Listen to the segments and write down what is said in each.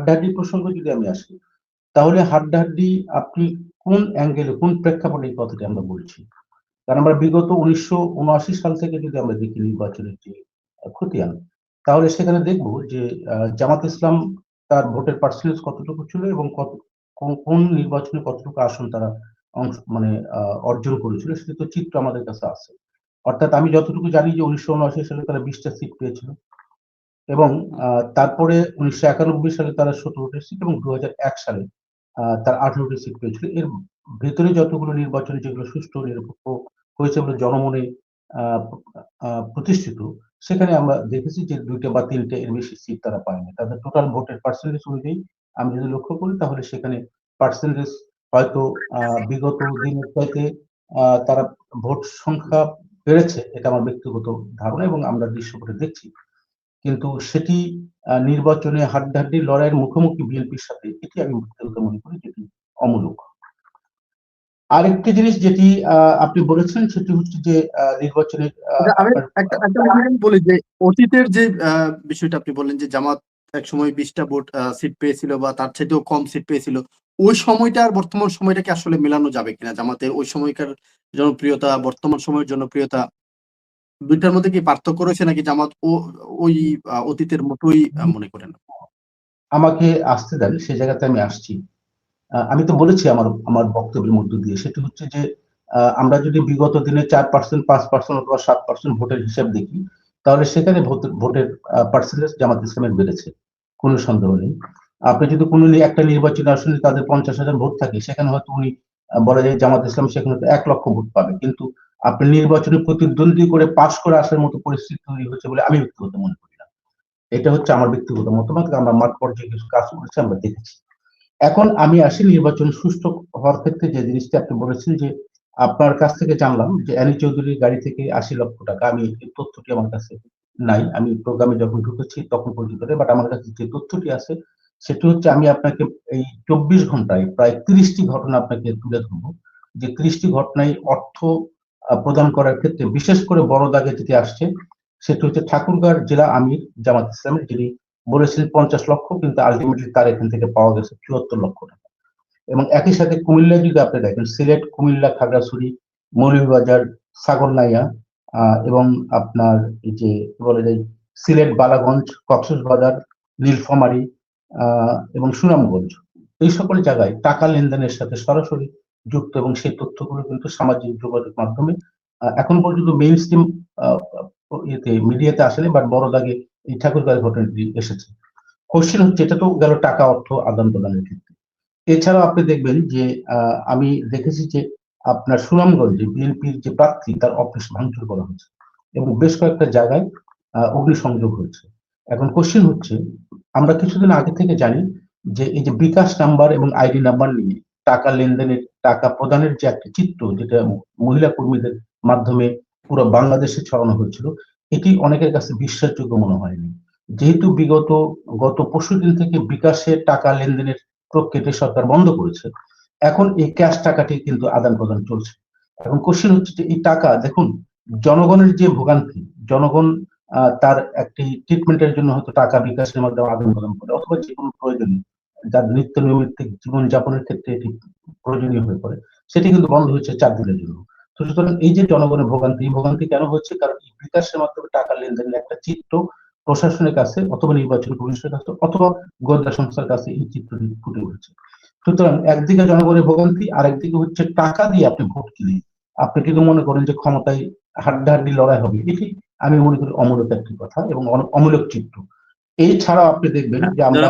হাড্ডাহাড্ডি প্রসঙ্গে যদি আমি আসি, তাহলে হাড্ডাহাড্ডি আপনি কোন অ্যাঙ্গেলে, কোন প্রেক্ষাপটে এই কথাটি আমরা বলছি? কারণ আমরা বিগত 1979 সাল থেকে যদি আমরা দেখি নির্বাচনের যে খতিয়ান, তাহলে সেখানে দেখব যে জামাত ইসলাম তার ভোটের পার্সেন্টেজ কতটুকু ছিল এবং কোন নির্বাচনে কতটুকু আসন তারা মানে অর্জন করেছিল, সেটা তো চিত্র আমাদের কাছে আছে। অর্থাৎ আমি যতটুকু জানি যে 1979 সালে তারা 20টা সিট পেয়েছিল এবং তারপরে 1991 সালে তারা 17টা সিট এবং 2001 সালে তার 18টি সিট পেয়েছিল। এর ভেতরে যতগুলো নির্বাচন যেগুলো সুষ্ঠু নিরপেক্ষ হয়েছে বলে জনমনে প্রতিষ্ঠিত, সেখানে আমরা দেখেছি যে 2টা বা 3টে এর বেশি সিট তারা পায়নি। তাদের টোটাল ভোটের পার্সেন্টেজ অনুযায়ী আমি যদি লক্ষ্য করি, তাহলে সেখানে পার্সেন্টেজ হয়তো বিগত দিনের চাইতে তারা ভোট সংখ্যা বেড়েছে, এটা আমার ব্যক্তিগত ধারণা এবং আমরা দৃশ্যপটে দেখছি। কিন্তু সেটি নির্বাচনে হাড্ডাহাড্ডি লড়াইয়ের মুখোমুখি বিএনপির সাথে, এটি আমি ব্যক্তিগত মনে করি যেটি অমূলক। আরেকটি জিনিস যেটি আপনি বলেছেন সেটি হচ্ছে যে নির্বাচনের আমি একটা বলি যে অতীতের যে বিষয়টা আপনি বললেন যে জামাত এক সময় 20টা ভোট সিট পেয়েছিল বা তার চাইতেও কম সিট পেয়েছিল, ওই সময়টা আর বর্তমান সময়টাকে আসলে মেলানো যাবে কিনা? জামাতের ওই সময়কার জনপ্রিয়তা, বর্তমান সময়ের জনপ্রিয়তা, দুইটার মধ্যে কি পার্থক্য রয়েছে নাকি জামাত ওই অতীতের মতোই মনে করেন? আমাকে আসতে দেন, সেই জায়গাতে আমি আসছি। আমি তো বলেছি আমার বক্তব্যের মধ্য দিয়ে, সেটি হচ্ছে যে আমরা যদি বিগত দিনে 4%, 5% অথবা 7% ভোটের হিসাব দেখি, তাহলে সেখানে ভোটের পার্সেন্টেজ জামাত ইসলামের বেড়েছে, কোনো সন্দেহ নেই। আপনি যদি কোনো একটা নির্বাচনী আসনে তাদের 50,000 ভোট থাকে, সেখানে হয়তো উনি বলা যায় জামাত ইসলাম সেখানে তো 1 লক্ষ ভোট পাবে, কিন্তু আপনি নির্বাচনে প্রতিদ্বন্দ্বী করে পাশ করে আসার মতো পরিস্থিতি তৈরি হয়েছে বলে আমি ব্যক্তিগত মনে করি না। এটা হচ্ছে আমার ব্যক্তিগত মতামত, আমরা মাঠ পর্যায়ে কিছু কাজ করেছি, আমরা দেখেছি। এখন আমি আসি নির্বাচন সুষ্ঠু হওয়ার ক্ষেত্রে যে জিনিসটি আপনি বলেছেন যে আপনার কাছ থেকে জানলাম যে অ্যানি চৌধুরীর গাড়ি থেকে 80 লক্ষ টাকা, আমি এই তথ্যটি আমার কাছে নাই, আমি প্রোগ্রামে যখন ঢুকেছি তখন পর্যন্ত, বাট আমার কাছে যে তথ্যটি আছে সেটি হচ্ছে, আমি আপনাকে এই 24 ঘন্টায় প্রায় 30টি ঘটনা আপনাকে তুলে ধরবো, যে 30টি ঘটনায় অর্থ প্রদান করার ক্ষেত্রে বিশেষ করে বড় দাগে যেটি আসছে সেটি হচ্ছে ঠাকুরগাঁও জেলা আমির জামাত ইসলামের, যিনি বলেছিলেন 50 লক্ষ, কিন্তু আলটিমেটলি তার এখান থেকে পাওয়া গেছে 74 লক্ষ টাকা। এবং একই সাথে কুমিল্লা যদি আপনি দেখেন, সিলেট, কুমিল্লা, খাগড়াছড়ি, মৌলভীবাজার, ছাগলনাইয়া এবং আপনার এই যে বলে যায় সিলেট, বালাগঞ্জ, কক্সবাজার, নীলফামারী এবং সুনামগঞ্জ, এই সকল জায়গায় টাকা লেনদেনের সাথে সরাসরি যুক্ত, এবং সেই তথ্যগুলো কিন্তু সামাজিক যোগাযোগ মাধ্যমে এখন পর্যন্ত মেইন স্ট্রিম মিডিয়াতে আসেনি, বাট বড় দাগে এই ঠাকুরগাঁও ঘটনাটি এসেছে। কোশ্চেন হচ্ছে, এটা তো গেল টাকা অর্থ আদান প্রদানের ক্ষেত্রে। এছাড়াও আপনি দেখবেন যে আমি দেখেছি যে আপনার সুনামগঞ্জে বিএনপির যে প্রার্থী তার অফিস ভাঙচুর করা হয়েছে এবং বেশ কয়েকটা জায়গায় অগ্নিসংযোগ হয়েছে। এখন কোশ্চেন হচ্ছে, আমরা কিছুদিন আগে থেকে জানি যে এই যে বিকাশ নাম্বার এবং আইডি নাম্বার নিয়ে টাকা লেনদেনের, টাকা প্রদানের যে একটা চিত্র, যেটা মহিলা কর্মীদের মাধ্যমে পুরো বাংলাদেশে ছড়ানো হয়েছিল, এটি অনেকের কাছে বিশ্বাসযোগ্য মনে হয়নি। যেহেতু গত পরশুদিন থেকে বিকাশের টাকা লেনদেনের প্রক্রিয়াটি সরকার বন্ধ করেছে, এখন এই ক্যাশ টাকাটি কিন্তু আদান প্রদান চলছে। এখন কোশ্চেন হচ্ছে যে এই টাকা, দেখুন জনগণের যে ভোগান্তি, জনগণ তার একটি ট্রিটমেন্টের জন্য হয়তো টাকা বিকাশের মাধ্যমে আদান প্রদান করে, অথবা যে কোনো প্রয়োজনীয় যার নিত্য নৈমিত্তিক জীবন যাপনের ক্ষেত্রে এটি প্রয়োজনীয় হয়ে পড়ে, সেটি কিন্তু বন্ধ হয়েছে 4 দিনের জন্য। তো সুতরাং এই যে জনগণের ভোগান্তি, ভোগান্তি কেন হচ্ছে? কারণ এই বিকাশের মাধ্যমে টাকা লেনদেনের একটা চিত্র প্রশাসনের কাছে অথবা নির্বাচন কমিশনের কাছে অথবা গোয়েন্দা সংস্থার কাছে এই চিত্রটি ফুটে উঠেছে। সুতরাং একদিকে জনগণের ভোগান্তি, আর একদিকে হচ্ছে টাকা দিয়ে আপনি ভোট কিনে আপনি কিন্তু মনে করেন যে ক্ষমতায় হাড্ডাহাড্ডি লড়াই হবে, এটি আমি মনে করি অমূলক একটি কথা এবং অমূলক চিত্র। এছাড়াও আপনি দেখবেন যে আমরা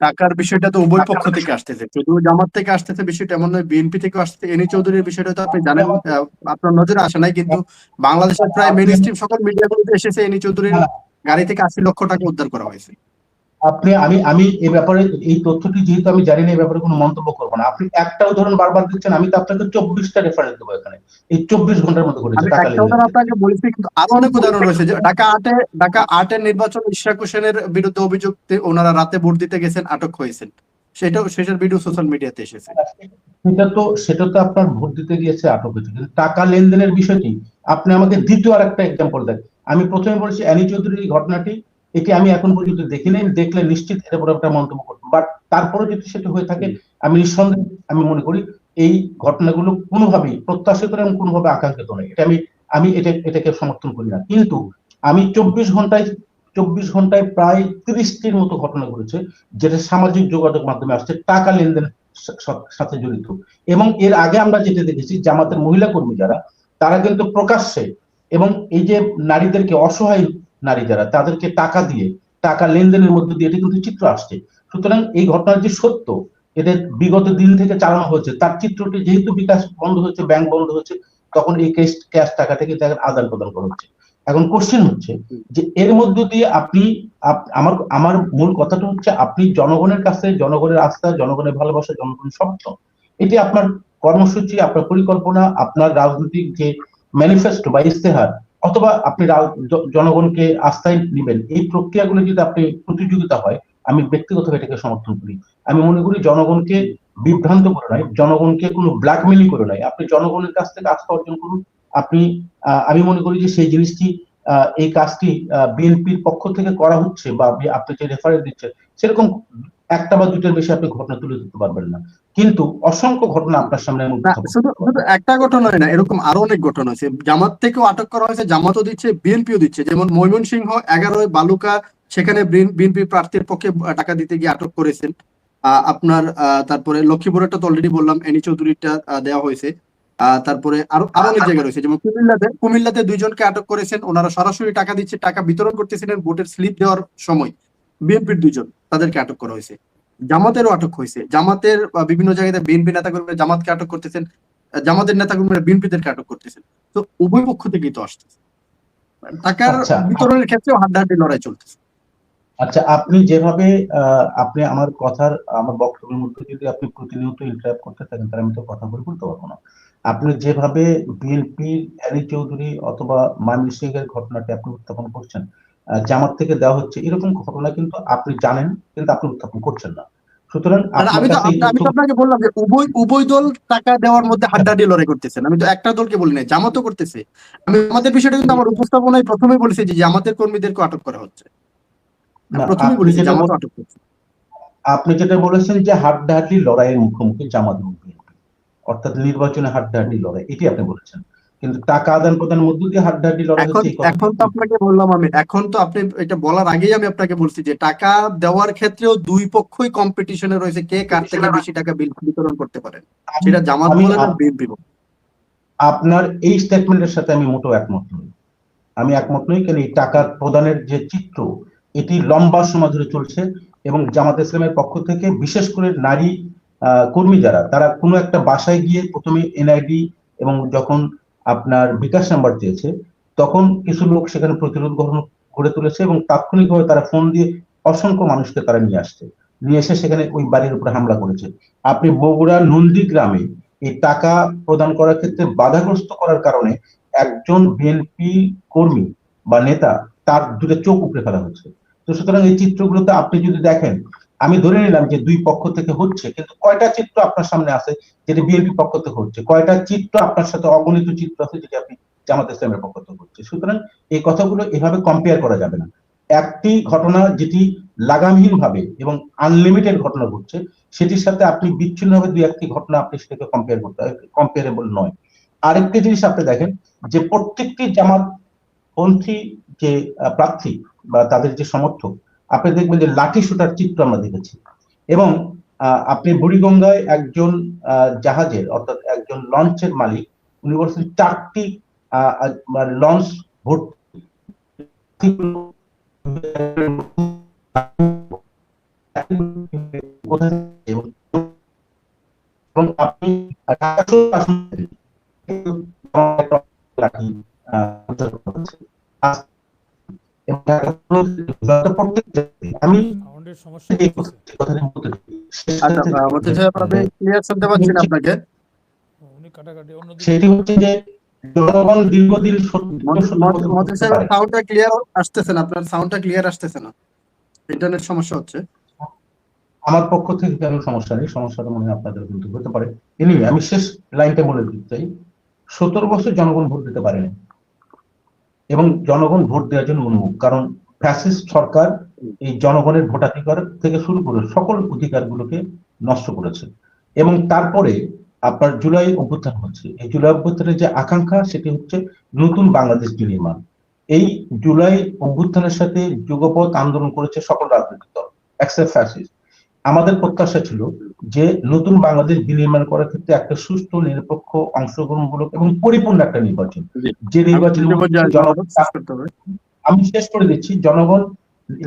টাকার বিষয়টা তো উভয় পক্ষ থেকে আসতেছে, শুধু জামাত থেকে আসতেছে বিষয়টা এমন নয়, বিএনপি থেকে আসতেছে। এনি চৌধুরীর বিষয়টা তো আপনি জানেন, আপনার নজরে আসে নাই, কিন্তু বাংলাদেশের প্রায় মেইন স্ট্রিম সকল মিডিয়াগুলোতে এসেছে এনি চৌধুরীর গাড়ি থেকে 80 লক্ষ টাকা উদ্ধার করা হয়েছে। আমি এই ব্যাপারে, এই তথ্যটি যেহেতু আমি জানি না, এই ব্যাপারে কোনো মন্তব্য করবো না। আপনি একটা উদাহরণ বারবার দিচ্ছেন, আমি তো আপনাকে 24টা রেফারেন্স দেবো এখানে, এই 24 ঘন্টার মধ্যে ঘটেছে টাকা লেনদেন। আপনাকে বলেছি, কিন্তু আরো অনেক উদাহরণ রয়েছে। যে ঢাকা আটের নির্বাচন ইশরাক হোসেনের বিরুদ্ধে অভিযোগ, ওনারা রাতে ভোট দিতে গেছেন, আটক হয়েছেন, সেটাও শেষের ভিডিও সোশ্যাল মিডিয়াতে এসেছে। সেটা তো আপনার ভোট দিতে গিয়েছে, আটক হয়েছে, কিন্তু টাকা লেনদেনের বিষয়টি আপনি আমাকে দ্বিতীয় আর একটা এক্সাম্পল দেন। আমি প্রথমে বলেছি অ্যানি চৌধুরীর ঘটনাটি এটি আমি এখন পর্যন্ত দেখি নাই, দেখলে নিশ্চিত এর উপর একটা মন্তব্য করতাম। বাট তারপরে যদি সেটা হয়ে থাকে, আমি নিঃসন্দেহে আমি মনে করি এই ঘটনাগুলো কোনোভাবেই প্রত্যাশিত এবং কোনোভাবে আকাঙ্ক্ষিত নয়। এটা আমি এটাকে সমর্থন করি না। কিন্তু আমি 24 ঘন্টায় প্রায় 30টির মতো ঘটনা ঘটেছে যেটা সামাজিক যোগাযোগ মাধ্যমে আসছে, টাকা লেনদেন সাথে জড়িত। এবং এর আগে আমরা যেটা দেখেছি, জামাতের মহিলা কর্মী যারা, তারা কিন্তু প্রকাশ্যে এবং এই যে নারীদেরকে, অসহায় নারী যারা, তাদেরকে টাকা দিয়ে, টাকা লেনদেনের মধ্যে দিয়ে এটা কিন্তু চিত্র আসছে। সুতরাং এই ঘটনার যে সত্য, এদের বিগত দিন থেকে চালানো হয়েছে, তার চিত্রটি যেহেতু বিকাশ বন্ধ হয়েছে, ব্যাংক বন্ধ হয়েছে, তখন এই ক্যাশ টাকা থেকে তাদের আদান প্রদান করা হচ্ছে। এখন কোশ্চেন হচ্ছে যে এর মধ্য দিয়ে আপনি, আমার মূল কথাটা হচ্ছে, আপনি জনগণের কাছে, জনগণের আস্থা, জনগণের ভালোবাসা, জনগণের সমর্থ, এটি আপনার কর্মসূচি, আপনার পরিকল্পনা, আপনার রাজনৈতিক যে ম্যানিফেস্টো বা ইস্তেহার, অথবা আপনি জনগণকে আস্থায় নেবেন, এই প্রক্রিয়াগুলো যদি আপনি প্রতিযোগিতা হয়, আমি ব্যক্তিগতভাবে এটাকে সমর্থন করি। আমি মনে করি জনগণকে বিভ্রান্ত করে নয়, জনগণকে কোনো ব্ল্যাকমেলিং করে নয়, আপনি জনগণের কাছ থেকে আস্থা অর্জন করুন। আপনি আমি মনে করি যে সেই জিনিসটি, এই কাজটি বিএনপির পক্ষ থেকে করা হচ্ছে, বা আপনি যে রেফারেন্স দিচ্ছেন, সেরকম একটা বা দুইটার বেশি আপনি ঘটনা তুলে ধরতে পারবেন না। কিন্তু অসংখ্য ঘটনা আপনার সামনে আমি শুধু একটা ঘটনা নয় না, এরকম আরো অনেক ঘটনা হয়েছে। জামাত থেকেও আটক করা হয়েছে, জামাতও দিচ্ছে, বিএনপিও দিচ্ছে। যেমন ময়মনসিংহ 11 বালুকা, সেখানে বিএনপি প্রার্থীর পক্ষে টাকা দিতে গিয়ে আটক করেছেন। আপনার তারপরে লক্ষ্মীপুরেরটা তো অলরেডি বললাম, এনি চৌধুরীটা দেওয়া হয়েছে। তারপরে আরো অনেক জায়গায় রয়েছে, যেমন কুমিল্লাতে 2 জনকে আটক করেছেন। ওনারা সরাসরি টাকা দিচ্ছে, টাকা বিতরণ করতেছিলেন ভোটের স্লিপ দেওয়ার সময়। বিএনপির 2 জন, তাদেরকে আটক করা হয়েছে। জামাতেরও আটক হয়েছে, জামাতের বিভিন্ন জায়গায় বিএনপি নেতাকর্মীরা জামাতকে আটক করতেছেন, জামাতের নেতাকর্মীরা বিএনপিদেরকে আটক করতেছেন। তো উভয় পক্ষ থেকেই তো আসতেছে, টাকার বিতরণের ক্ষেত্রেও হাড্ডাহাড্ডি লড়াই চলতেছে। আচ্ছা, আপনি যেভাবে আপনি আমার বক্তব্যের মধ্যে যদি আপনি প্রতিনিয়ত ইন্টারাপ্ট করতে থাকেন, তাহলে আমি তো কথা বলতে পারবো না। আপনি যেভাবে বিএনপি এলি চৌধুরী অথবা ময়মনসিংহ এর ঘটনাটি আপনি উত্থাপন করছেন, জামাত থেকে দেওয়া হচ্ছে, এরকম ঘটনা কিন্তু আপনি জানেন, কিন্তু আপনি উত্থাপন করছেন না। সুতরাং আমি তো আপনাকে বললাম যে উভয় দল টাকা দেওয়ার মধ্যে হাড্ডাহাড্ডি লড়াই করতেছেন। আমি তো একটা দলকে বলি না, জামাতও করতেছে। আমি আমাদের বিষয়টা কিন্তু আমার উপস্থাপনায় প্রথমেই বলেছি যে জামাতের কর্মীদেরকে আটক করা হচ্ছে। প্রথমেই বলেছি জামাতও আটক করছে। আপনি যেটা বলেছেন যে হাড্ডাহাড্ডি লড়াইয়ের মুখোমুখি জামাত এবং বিএনপি, অর্থাৎ নির্বাচনে হাড্ডাহাড্ডি লড়াই, এটি আপনি বলেছেন। কিন্তু টাকা আদান প্রদানের মধ্যে দিয়ে হাড্ডাহাড্ডি লড়াই হচ্ছে, এখন তো আপনাকে বললাম, এখন তো আপনি এটা বলার আগেই আমি আপনাকে বলছি যে টাকা দেওয়ার ক্ষেত্রেও দুই পক্ষই কম্পিটিশনে রয়েছে, কে কার থেকে বেশি টাকা বিতরণ করতে পারে, সেটা জামাত বলেন আর বিএনপি বলেন। আপনার এই স্টেটমেন্টের সাথে আমি মোটেও একমত নই। আমি একমত নই, কেন এই টাকার প্রদানের যে চিত্র, এটি লম্বা সময় ধরে চলছে। এবং জামাত ইসলামের পক্ষ থেকে বিশেষ করে নারী কর্মী যারা, তারা কোনো একটা বাসায় গিয়ে প্রথমে এনআইডি এবং যখন আপনার বিকাশ নাম্বার চেয়েছে, তখন কিছু লোক সেখানে প্রতিরোধ গড়ে তুলেছে এবং তাৎক্ষণিকভাবে তারা ফোন দিয়ে অসংখ্য মানুষকে তারা নিয়ে এসে সেখানে ওই বাড়ির উপরে হামলা করেছে। আপনি বগুড়া নন্দীগ্রামে এই টাকা প্রদান করার ক্ষেত্রে বাধাগ্রস্ত করার কারণে একজন বিএনপি কর্মী বা নেতা, তার দুটো চোখ উপড়ে ফেলা হয়েছে। তো সুতরাং এই চিত্রগুলোতে আপনি যদি দেখেন, আমি ধরে নিলাম যে দুই পক্ষ থেকে হচ্ছে, কিন্তু কয়টা চিত্র আপনার সামনে আছে যেটা বিএনপি পক্ষ থেকে হচ্ছে, কয়টা চিত্র আপনার সাথে অগণিত চিত্র আছে যেটা আপনি জামাত ইসলামের পক্ষ থেকে হচ্ছে। সুতরাং এই কথাগুলো এভাবে কম্পেয়ার করা যাবে না। একটি ঘটনা যেটি লাগামহীন ভাবে এবং আনলিমিটেড ঘটনা ঘটছে, সেটির সাথে আপনি বিচ্ছিন্নভাবে দুই একটি ঘটনা আপনি সেটাকে কম্পেয়ার করতে হয়, কম্পেয়ারেবল নয়। আরেকটি জিনিস আপনি দেখেন যে প্রত্যেকটি জামাত পন্থী যে প্রার্থী বা তাদের যে সমর্থক, আপনি দেখবেন যে লাঠি শুটার চিত্র আমরা দেখেছি। এবং আপনি বুড়িগঙ্গায় একজন জাহাজের, অর্থাৎ একজন লঞ্চের মালিক, উনি বলছেন 4টি লঞ্চ ভর্তি, এবং আপনি আমি সেটি হচ্ছে যে জনগণ দীর্ঘদিন সাউন্ডটা ক্লিয়ার আসতেছে না, আপনার সাউন্ডটা ক্লিয়ার আসতেছে না, ইন্টারনেট সমস্যা হচ্ছে। আমার পক্ষ থেকে কেন সমস্যা নেই, সমস্যাটা মনে হয় আপনাদের কিন্তু হতে পারে। এনিওয়ে, আমি শেষ লাইনটা বলে দিতে চাই, 17 বছর জনগণ ভোট দিতে পারেনি এবং জনগণ ভোট দেওয়ার জন্য উন্মুখ। কারণ ফ্যাসিস্ট সরকার এই জনগণের ভোটাধিকার থেকে শুরু করে সকল অধিকারগুলোকে নষ্ট করেছে। এবং তারপরে আপনার জুলাই অভ্যুত্থান হচ্ছে, এই জুলাই অভ্যুত্থানের যে আকাঙ্ক্ষা সেটি হচ্ছে নতুন বাংলাদেশ বিনির্মাণ। এই জুলাই অভ্যুত্থানের সাথে যুগপৎ আন্দোলন করেছে সকল রাজনৈতিক দল এক্সেপ্ট ফ্যাসিস্ট। আমাদের প্রত্যাশা ছিল যে নতুন বাংলাদেশ বিনির্মাণ করার ক্ষেত্রে একটা সুষ্ঠু, নিরপেক্ষ, অংশগ্রহণমূলক এবং পরিপূর্ণ একটা নির্বাচন, যে নির্বাচনের মধ্যে জনগণ, আমি শেষ করে দিচ্ছি, জনগণ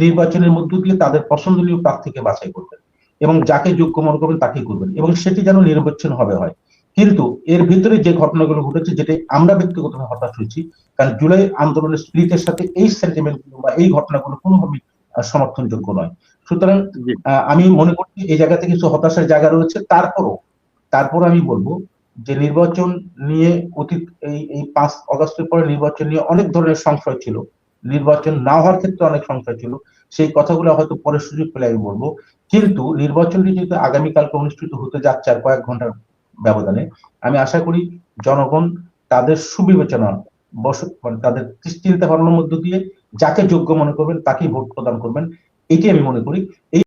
নির্বাচনের মধ্য দিয়ে তাদের পছন্দনীয় প্রার্থীকে বাছাই করবেন এবং যাকে যোগ্য মনে করবেন তাকেই করবেন, এবং সেটি যেন নির্বাচন হবে হয়। কিন্তু এর ভিতরে যে ঘটনাগুলো ঘটেছে, যেটা আমরা ব্যক্তিগতভাবে হতাশ হয়েছি, কারণ জুলাই আন্দোলনের স্পিরিটের সাথে এই সেন্টিমেন্ট বা এই ঘটনাগুলো কোনোভাবেই সমর্থনযোগ্য নয়। সুতরাং আমি মনে করছি এই জায়গা থেকে কিছু হতাশার জায়গা রয়েছে। তারপর আমি বলবো যে নির্বাচন নিয়ে অতীত এই 5 অগস্টের পরে নির্বাচন নিয়ে অনেক ধরনের সংশয় ছিল, নির্বাচন না হওয়ার ক্ষেত্রে অনেক সংশয় ছিল, সেই কথাগুলো হয়তো পরে সুযোগ পেলে আমি বলবো। কিন্তু নির্বাচনটি যেহেতু আগামীকালকে অনুষ্ঠিত হতে যাচ্ছে আর কয়েক ঘন্টার ব্যবধানে, আমি আশা করি জনগণ তাদের সুবিবেচনা মানে তাদের চিন্তা ভাবনার মধ্য দিয়ে যাকে যোগ্য মনে করবেন তাকেই ভোট প্রদান করবেন, এটি আমি মনে করি। এই